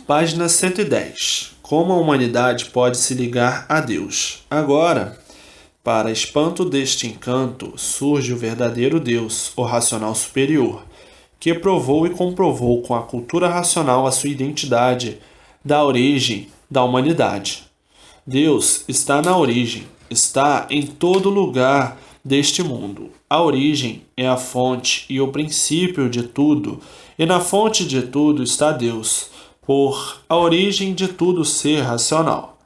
Página 110. Como a humanidade pode se ligar a Deus? Agora, para espanto deste encanto, surge o verdadeiro Deus, o racional superior, que provou e comprovou com a cultura racional a sua identidade da origem da humanidade. Deus está na origem, está em todo lugar deste mundo. A origem é a fonte e o princípio de tudo, e na fonte de tudo está Deus, por a origem de tudo ser racional.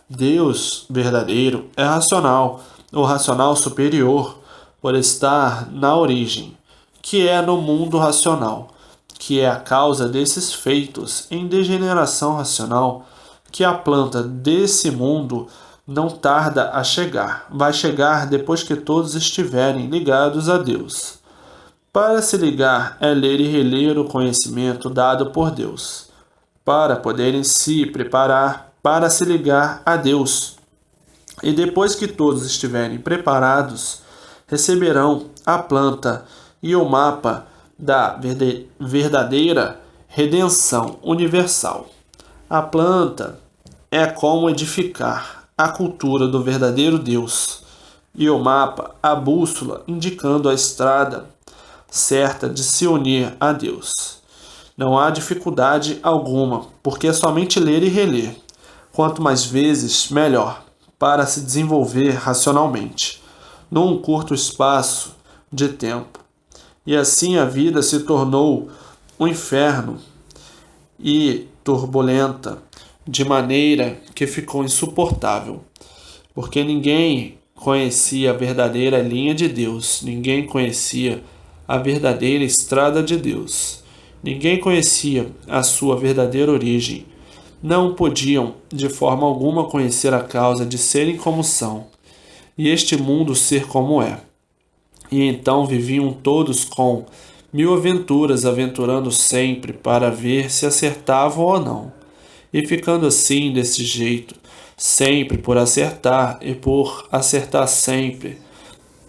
Deus verdadeiro é racional, o racional superior, por estar na origem, que é no mundo racional, que é a causa desses feitos em degeneração racional, que a planta desse mundo não tarda a chegar, vai chegar depois que todos estiverem ligados a Deus. Para se ligar é ler e reler o conhecimento dado por Deus, para poderem se preparar para se ligar a Deus. E depois que todos estiverem preparados, receberão a planta e o mapa da verdadeira redenção universal. A planta é como edificar a cultura do verdadeiro Deus, e o mapa, a bússola, indicando a estrada certa de se unir a Deus. Não há dificuldade alguma, porque é somente ler e reler. Quanto mais vezes, melhor, para se desenvolver racionalmente, num curto espaço de tempo. E assim a vida se tornou um inferno e turbulenta, de maneira que ficou insuportável, porque ninguém conhecia a verdadeira linha de Deus, ninguém conhecia a verdadeira estrada de Deus, ninguém conhecia a sua verdadeira origem, não podiam de forma alguma conhecer a causa de serem como são, e este mundo ser como é. E então viviam todos com 1000 aventuras, aventurando sempre para ver se acertavam ou não. E ficando assim, desse jeito, sempre por acertar e por acertar sempre,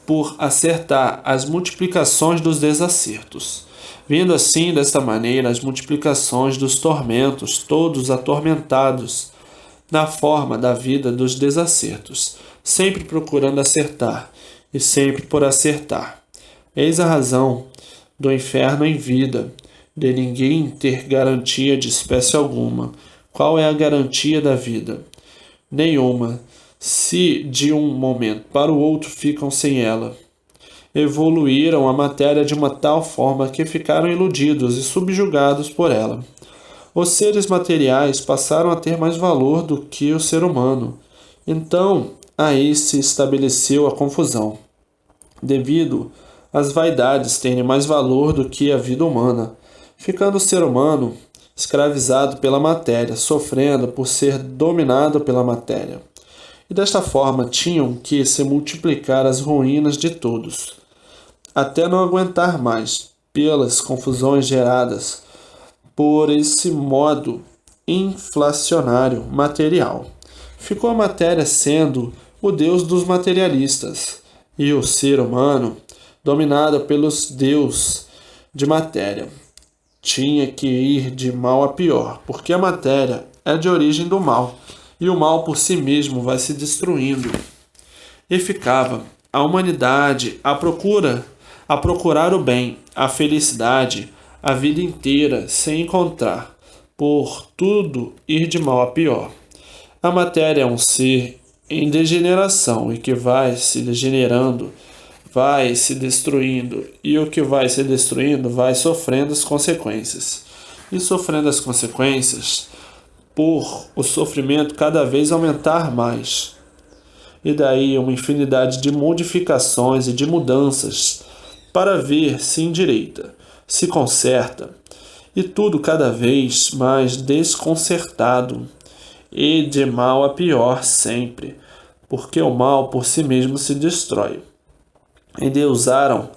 por acertar as multiplicações dos desacertos. Vindo assim, desta maneira, as multiplicações dos tormentos, todos atormentados, na forma da vida dos desacertos, sempre procurando acertar, e sempre por acertar. Eis a razão do inferno em vida, de ninguém ter garantia de espécie alguma. Qual é a garantia da vida? Nenhuma, se de um momento para o outro ficam sem ela. Evoluíram a matéria de uma tal forma que ficaram iludidos e subjugados por ela. Os seres materiais passaram a ter mais valor do que o ser humano. Então, aí se estabeleceu a confusão, devido às vaidades terem mais valor do que a vida humana, ficando o ser humano escravizado pela matéria, sofrendo por ser dominado pela matéria. E desta forma tinham que se multiplicar as ruínas de todos, até não aguentar mais, pelas confusões geradas por esse modo inflacionário material. Ficou a matéria sendo o Deus dos materialistas, e o ser humano dominado pelos deuses de matéria. Tinha que ir de mal a pior, porque a matéria é de origem do mal, e o mal por si mesmo vai se destruindo. E ficava a humanidade a procurar o bem, a felicidade, a vida inteira, sem encontrar, por tudo ir de mal a pior. A matéria é um ser em degeneração e que vai se degenerando, vai se destruindo, e o que vai se destruindo vai sofrendo as consequências. E sofrendo as consequências, por o sofrimento cada vez aumentar mais. E daí uma infinidade de modificações e de mudanças para ver se endireita, se conserta, e tudo cada vez mais desconcertado, e de mal a pior sempre, porque o mal por si mesmo se destrói. Endeusaram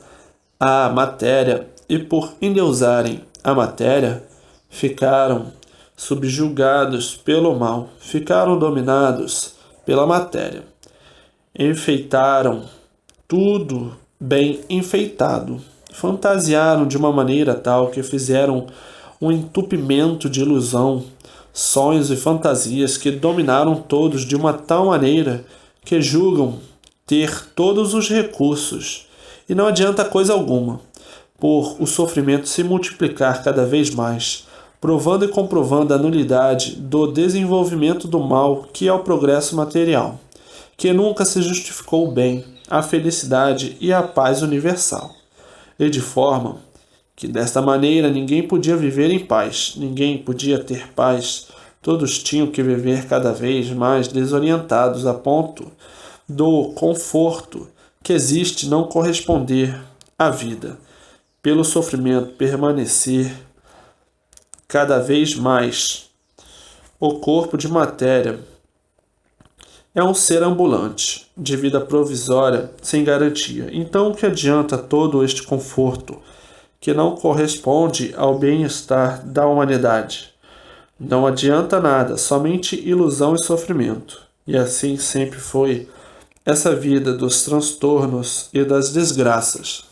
a matéria, e por endeusarem a matéria, ficaram subjugados pelo mal, ficaram dominados pela matéria. Enfeitaram tudo bem enfeitado, fantasiaram de uma maneira tal que fizeram um entupimento de ilusão sonhos e fantasias que dominaram todos de uma tal maneira que julgam ter todos os recursos, e não adianta coisa alguma, por o sofrimento se multiplicar cada vez mais, provando e comprovando a nulidade do desenvolvimento do mal que é o progresso material, que nunca se justificou o bem, a felicidade e a paz universal. E de forma que desta maneira ninguém podia viver em paz, ninguém podia ter paz, todos tinham que viver cada vez mais desorientados a ponto do conforto que existe não corresponder à vida, pelo sofrimento permanecer cada vez mais. O corpo de matéria é um ser ambulante, de vida provisória, sem garantia. Então, o que adianta todo este conforto que não corresponde ao bem-estar da humanidade? Não adianta nada, somente ilusão e sofrimento. E assim sempre foi essa vida dos transtornos e das desgraças.